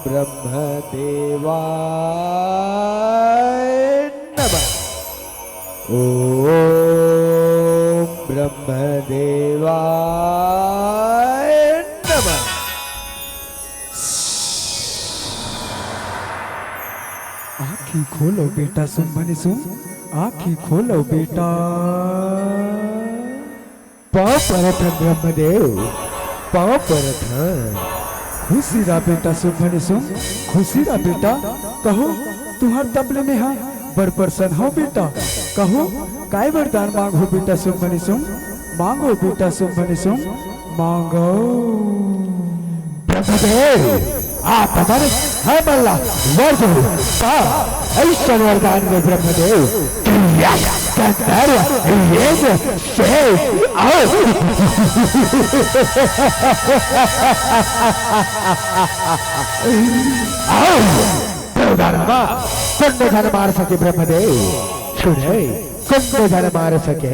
ब्रह्मदेवाय नमः। ओम ब्रह्मदेवाय नमः। आँखें खोलो बेटा, सुन बने सुन, आँखें खोलो बेटा। पाँव परत है ब्रह्मदेव, पाँव परत है। खुशी रहा बेटा, सुन बने सुन, खुशी रहा बेटा। कहो तुम्हार तबले में हाँ बड़ प्रसन्न हो बेटा। कहो काय वरदान मांगो बेटा, सुन बने सुन, मांगो बेटा, सुन बने सुन, मांगो। ब्रह्मदेव आप हमारे है मल्ला वर्द ऐसा वरदान में ब्रह्मदेव कुंड धन मार सके ब्रह्मदेव, सुने कुंड धन मार सके।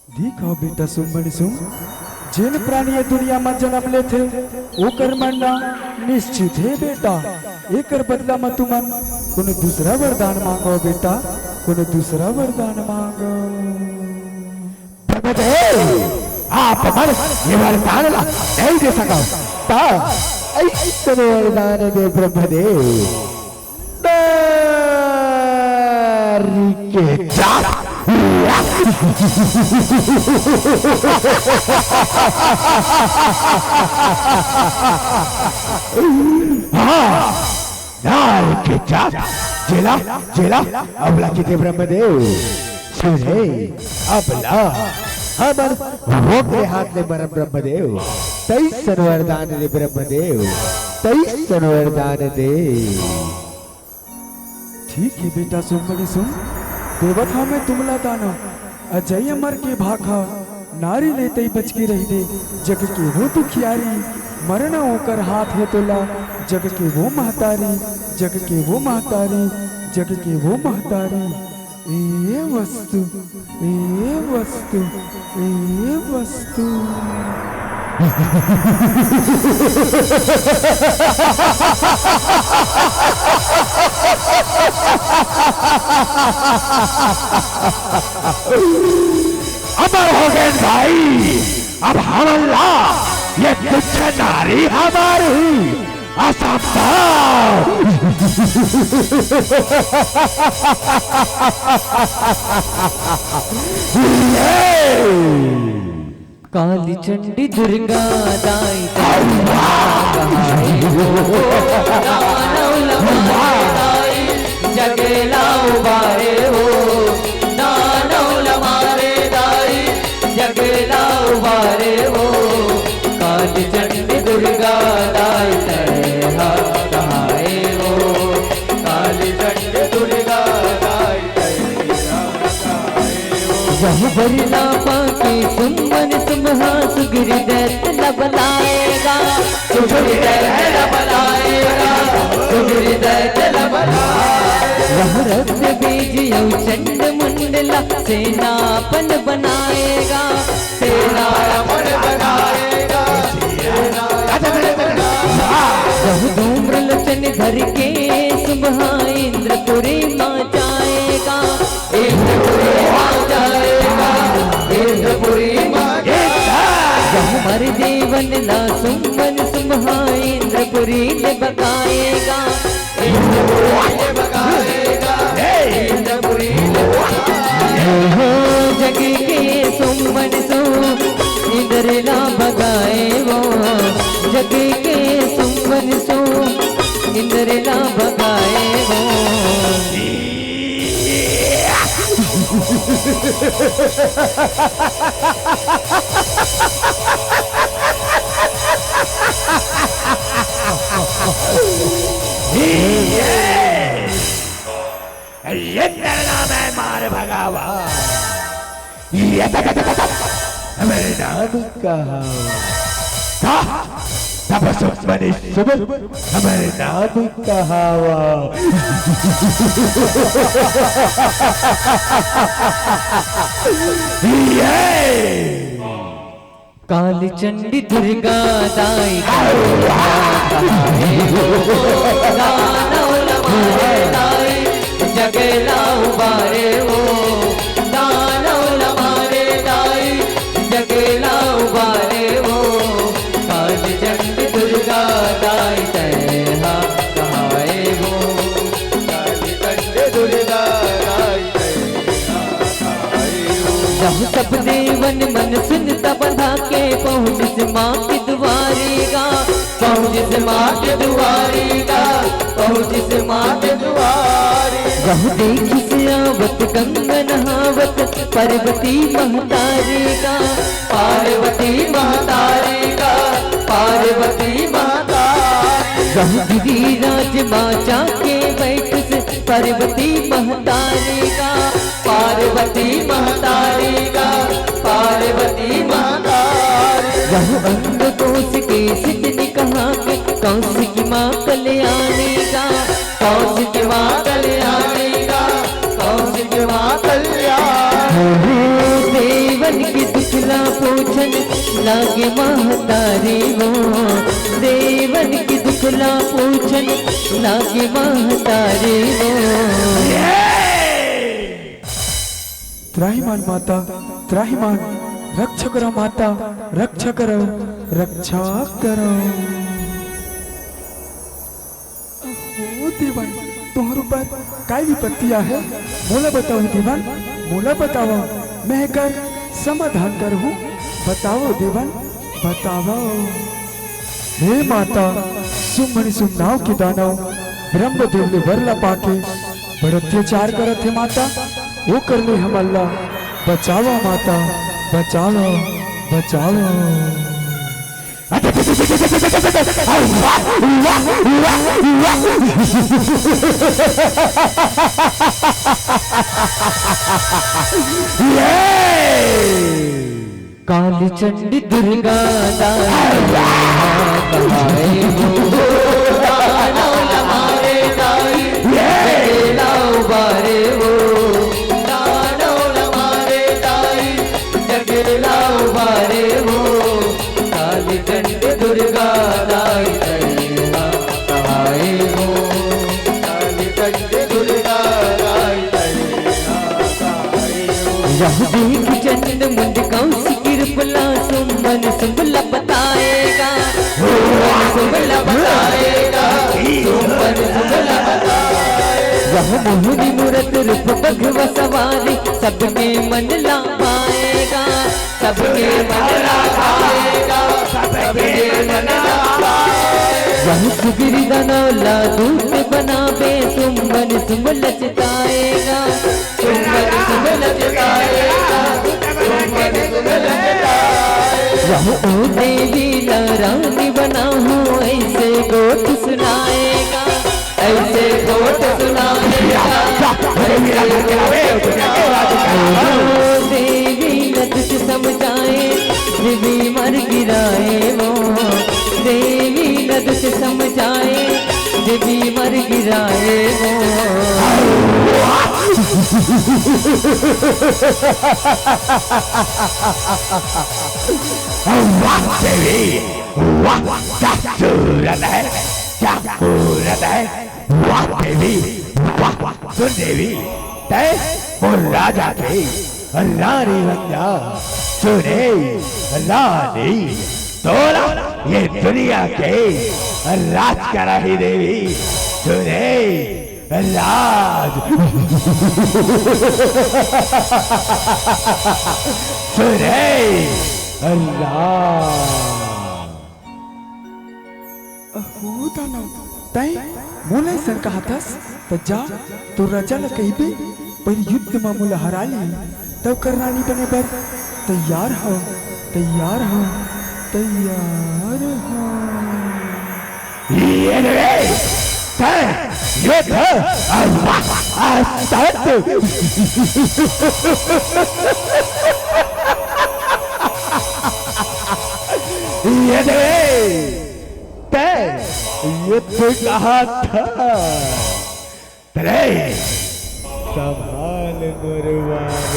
देखो बेटा, सुन बने सुन, जिन प्राणी ये दुनिया में जन्म ले थे ओकर मरना निश्चित है बेटा। एकर बदला में तुम कोनो दूसरा वरदान मांगो बेटा, कोनो दूसरा वरदान मांगो। ब्रह्मदेव आप हमारे ये वरदान नहीं दे सका, ऐसा वरदान दे ब्रह्मदेव। के जेला जेला अबला किते ब्रह्मदेव सुने अबला हमर वो के हाथ ले मर ब्रह्मदेव। तेईस वरदान दे ब्रह्मदेव, तेईस वरदान दे। ठीक है बेटा, सुन बने सुन, देवता में तुमला दाना अजय अमर के भाखा नारी लेते ही बच के रही दे। जग के वो दुखियारी मरना होकर हाथ है तोला। जग के वो महतारी, जग के वो महतारी, जग के वो महतारी। ए वस्तु, ए वस्तु, ए वस्तु। अमर हो गए भाई, अब हमला ये तुच्छ नारी हमारी असंभव। काली चंडी दुर्गा दाई जगेला उबारे हो, नानौल मारे दाई जगेला उबारे हो। काली चंडी दुर्गा दाई तैहा कहाए हो, काली चंडी दुर्गा दाई तैहा कहाए हो। जह भरना पाके सुमन सुमहा सुगिर दैत लबलाएगा, सुगिर दैत लबलाएगा, सुगिर दैत लबलाएगा। रस बीज यौ चंड मुंडला सेनापन बनाएगा, सेनापन बनाएगा। जब धूम्र लोचन धर के सुबह इंद्रपुरी माँ जाएगा, इंद्रपुरी माँ जाएगा, इंद्रपुरी माँ जाएगा। जब हर जीवन ला सुमन सुमहा इंद्रपुरी ले बकाएगा, इंद्रपुरी ले बकाएगा, इंद्रपुरी ले बकाएगा। जग के सुमन सो इंद्र ला बगाए वो, जग के सुमन सो इंद्र ला बगाए वो। ये तेरा नाम है मार भगावा, ये मेरे नाम कहा तब सुमन सुमन हमारे नाम कहावा। काली चंडी दुर्गा दाई जगेला उबारे वो दानव मारे दाई जगेला उबारे वो काली चंडी दुर्गा दाई तैहा कहाए वो काली चंडी दुर्गा दाई जब सब देवन मन सुनता बंधा के पहुँच से माँ की दुआरी गा पहुँच से माँ के दुआरी गा पहुँच से माँ के दुआरी रहु देखी से आवत गंगा नहावत पार्वती महतारी गा पार्वती महतारी गा पार्वती महतारी रहु गिरिराज माचा के बैठ से पार्वती महतारी गा पार्वती महतारी गा पार्वती महतारी रहु अंग कोश के सिद्धि कहा के कौशिक माँ कल्याणी गा कौशिक माँ कल्याणी गा कौशिक माँ कल्याणी देवन की दुखला पूछन लागे महतारी वो देवन की दुखला पूछन लागे महतारी वो त्राहिमाम माता त्राहिमाम रक्षा करो माता रक्षा करो रक्षा करो। ओ देवन तुम्हारे ऊपर काय विपत्तियां है मोला बताओ देवन मोला बताओ मैं कर समाधान करूं बताओ देवन बताओ। हे माता सुमणि सुमनाव के दानव ब्रह्मदेव ने वरला पाके बड़ अत्याचार करत है माता वो कर ले हम अल्लाह बचाओ माता बचाओ बचाओ। काली चंडी दुर्गा दाई मारे दाई जगेला उबारे वो दानव मारे दाई जगेला उबारे वो काली चंडी दुर्गा दाई कहाए वो काली चंडी दुर्गा दाई देख चंद मुंड कौशिक कृपला सुमन सुमला बताएगा सुमला बताएगा सुमन सुमला बताएगा वह मोहनी मूरत रूप भगवा सवारी सबके मन ला पाएगा सबके मन ला पाएगा सबके मन ला पाएगा वह सुगिरी दनौला दूत बनावे सुमन सुमल चिताएगा सुमन सुमल चिताएगा सुमन सुमल चिताएगा वह ओ देवी रानी बना हूँ ऐसे गोट सुनाएगा ऐसे गोट सुनाएगा देवी नद से समझाए देवी मर गिराए वो देवी नद से समझाए देवी मर गिराए वो वाह देवी वाह क्या सूरत है क्या सूरत है वाह देवी वाह सुन देवी तय और राजा के रानी बंदा सुने रानी तोला ये दुनिया के राज कर रही देवी सुने राज सुने अल्लाह अहो दानव तय मोला सर कहा थस तो जा तो राजा ल कहिबे पर युद्ध में मोला हरा ली तब कर रानी बने पर तैयार हो तैयार हो तैयार हो। ये रे युद्ध ये युद्ध कहा था संभाल गुरुवार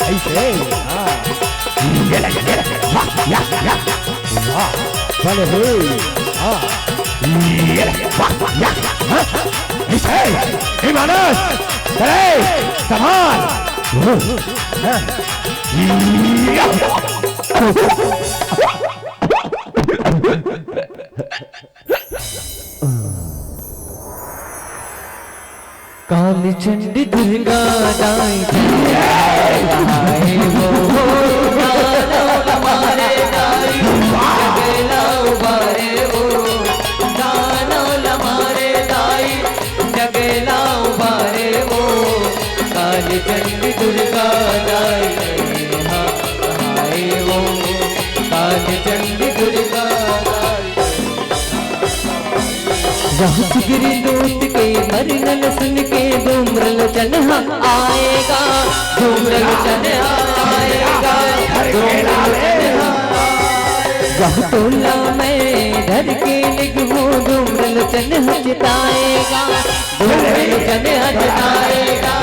ऐसे भले ऐसे मानस संभाल काली चंडी दुर्गा दाई हमारे दाई जगेला उबारे वो दानो हमारे दाई जगेला उबारे वो काली चंडी दुर्गा दाई हमारे वो काली चंडी दुर्गा गिरी लूट के मरनल सुन के धूम्रल चन्हा आएगा धूम्रल चन्हा आएगा तोला मैं धर के लिखूं धूम्रल चन्हा जिताएगा धूम्रल चन्हा जिताएगा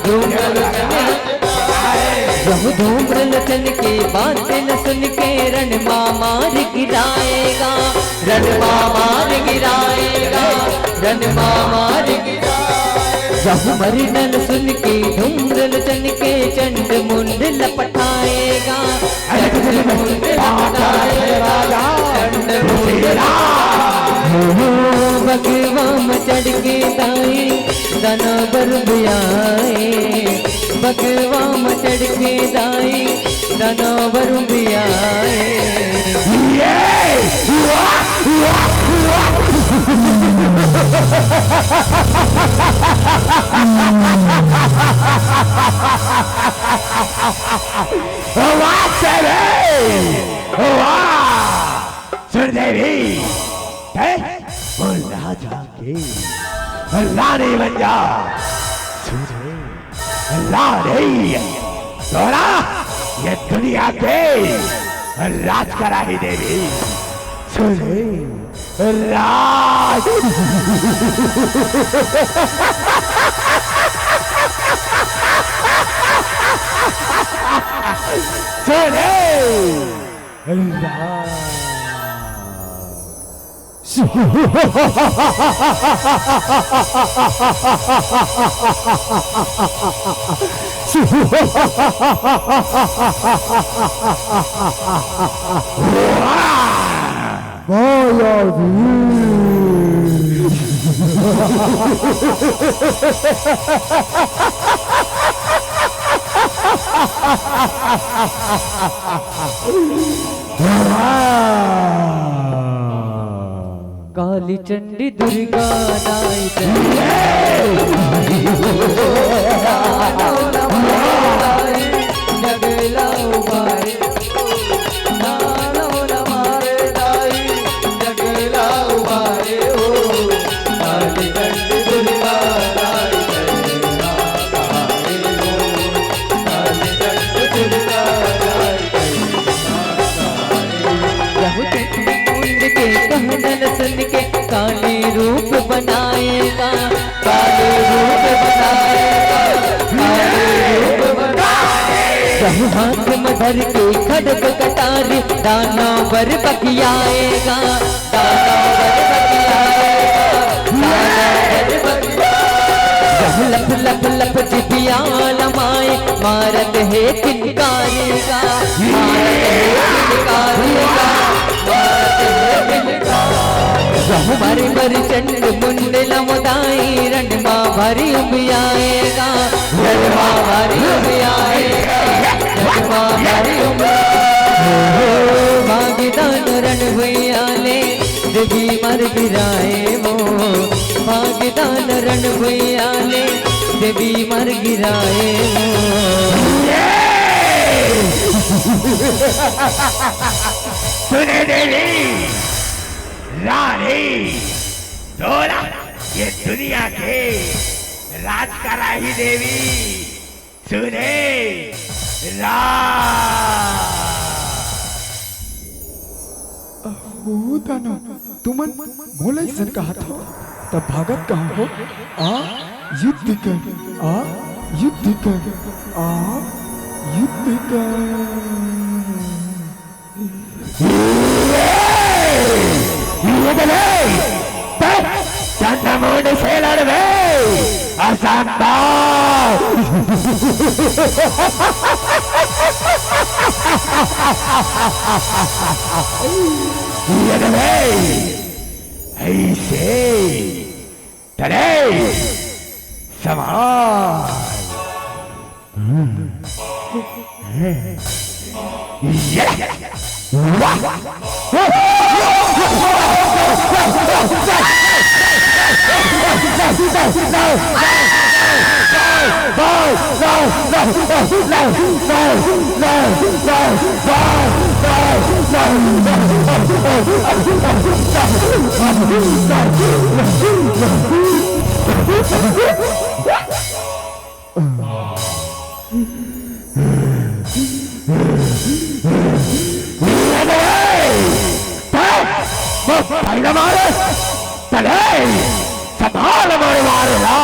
धूम्रल चन्हा धूम्रल चन के बातें न सुन के रण मार गिराएगा रण मार गिराएगा रण मार गिराएगा मरनल सुन के धूम्रल चन के चंड मुंड लपटाएगा चंड मुंड लपटाएगा चंड मुंड भगवान चढ़ के दाई दानवर बुआए भगवान चढ़ के दाई दानवर बुआए सुरदेवी बोल रहा जाके अल्लाह नहीं बन जा सुने अल्लाह नहीं तोरा ये दुनिया के राज करा ही देवी सुने राज सुने राज काली चंडी दुर्गा दाई जगला उबारे हमारे दाई जगला उबारे हो काली चंडी दुर्गा दाई काली चंडी दुर्गा के कहनल सुन के काली रूप बनाएगा काली रूप बनाएगा काली रूप बनाएगा हाथ में धर के खड़ग कटारी दानवर बकियाएगा दानवर बकियाएगा दानवर बकियाएगा लप लप लप जिबिया लमाए मारत है किनकारेगा मारत है किनकारेगा हमारे मर चंड मुंड लमुदाई रणमा भरी उबियाएगा रणमा भरी उबियाएगा रणमा भरी भागदान रण भैयाले देवी मर गिराए वो भागदान रण भैयाले देवी मर गिराए सुने देवी रानी तोरा ये दुनिया के राज करा ही देवी सुने राज अहो दाना तुमन मोला ऐसन कहा था तब भागत कहाँ हो आ युद्ध कर आ युद्ध कर आ युद्ध कर चंद्रमोहन से लड़वे असंभव ऐसे तरे सवाल संभाल मारे मारेला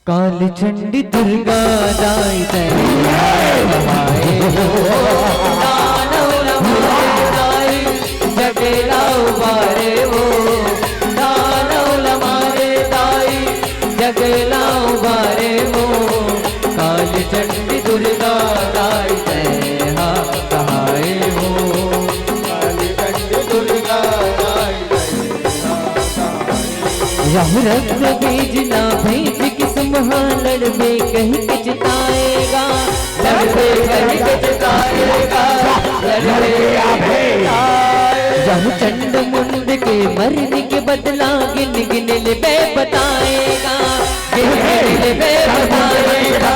काल चंडी दुर्गा दाई जगेला उबारे वो दानव लमारे दाई जगेला उबारे वो काल चंडी दुर्गा दाई हा कहाए वो काल चंडी दुर्गा दाई राहु रक्त बीज ना भेज किस महालड़बे कहीं के जिताएगा लड़बे कहीं के जिताएगा लड़बे राहु चंड मुंड के मरने के बदला गिन गिन ले बताएगा गिन गिन ले बताएगा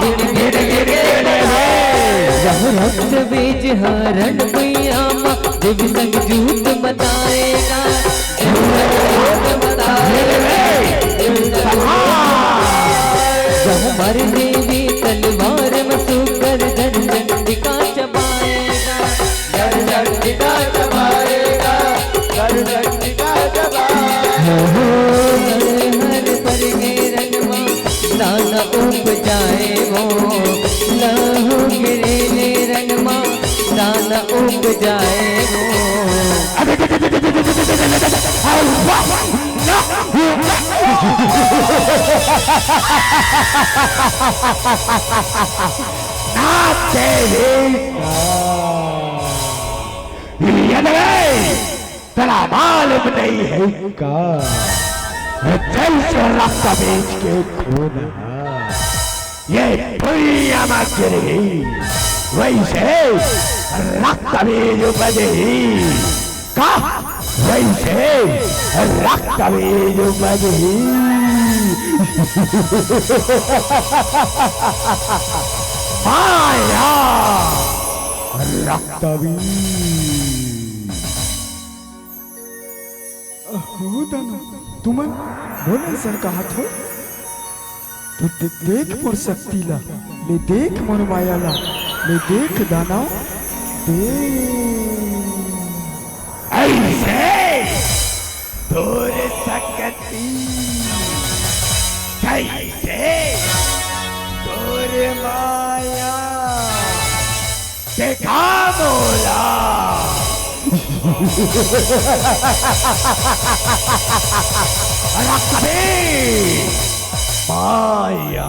गिन गिन ले राहु रक्त बीज हरण भैयामा देव संग झूठ बताएगा मर देवी तलवार मसू कर चंडिका चबाएगा चंडिका चबाएगा चंडिका चबाएगा हर पर रंगवा दाना उप जाए वो लहू गिरे रंगवा दाना उप जाए वो तेरा मालूम नहीं है का जैसे रक्त बेच के खून ये दुनिया में गिरी वैसे रक्त बीज बदही का वैसे रक्त बीज बदही माया रक्त बीज अहो दाना तुमन बोले सर कहा थो तो देख मोर शक्ति ला ले देख मोर माया ला ले देख दाना ऐसे दूर सकती कैसे दूर माया देखा बोला माया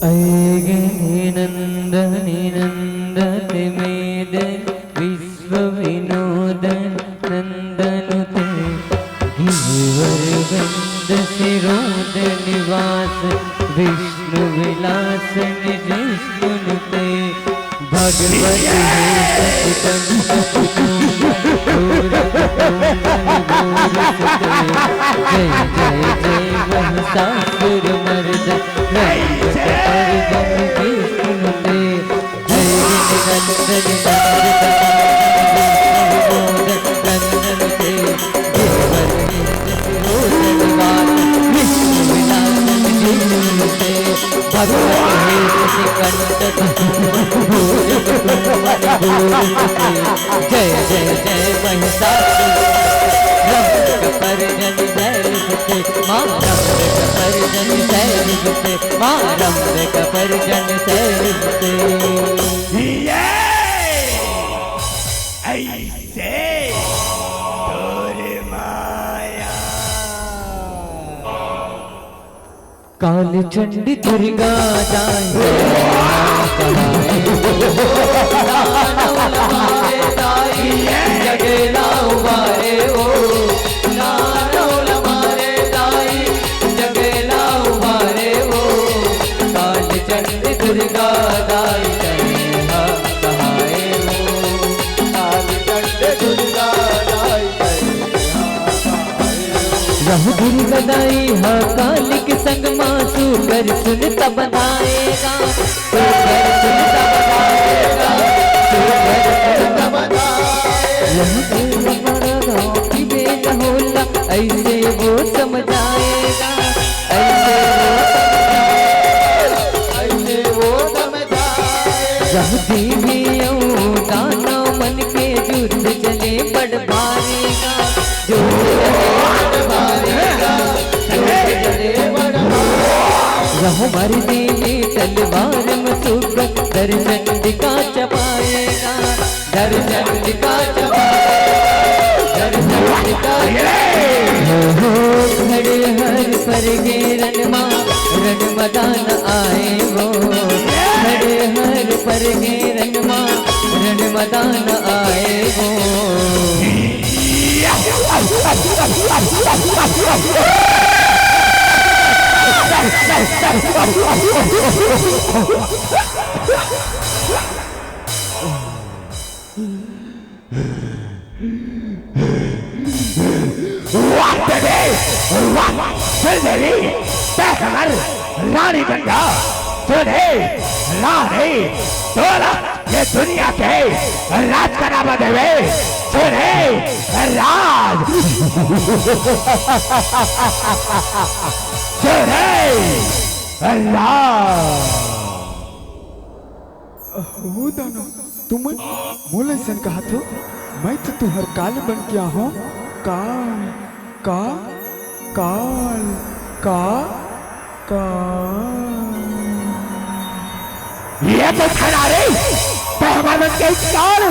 ऐगिनि नन्दनि नन्दते मेदन विश्व विनोदन नन्दनुते गिरिवर सिरोद निवास विष्णु विलास निजिष्णुते भगवती जय जय जय महिषासुर मर्दन विष्णुते नंदनुते जय जय जय महिषासुर परिजन जय माँ परिजन जय माँ परिजन जय ऐसे तोरे माया काल चंडी दुर्गा जगेला उबारे ओ नारौल मारे दाई जगेला उबारे ओ काल चंडी दुर्गा दाई सहाय हो काल चंडी दुर्गा दाई रह दुर्गा दाई हा काल के संग मासू कर सुनता बनाएगा तो कर सुनता बनाएगा तो कर सुनता बनाएगा हमारा गाँव की बेटा होला ऐसे वो समझाएगा ऐसे वो समझाएगा जब देवियों दानव मन के युद्ध चले बड़ मारेगा जो हमारी देवी तलवार मसूक दर्शन दिखा चपाएगा दर्शन दिखा खड़े हर पर गे रणमा रण मदान आए वो खड़े हर पर गे रणमा रण मदान आए वो रानी गंगा सुने रानी तोला ये दुनिया के राज का नाम देवे सुने राज सुने हो दाना तुम मोल ऐसा कहा तो मैं तो तुहर काल बन गया हूँ काल का काल का ये तो खड़ा रे पहलवान के काल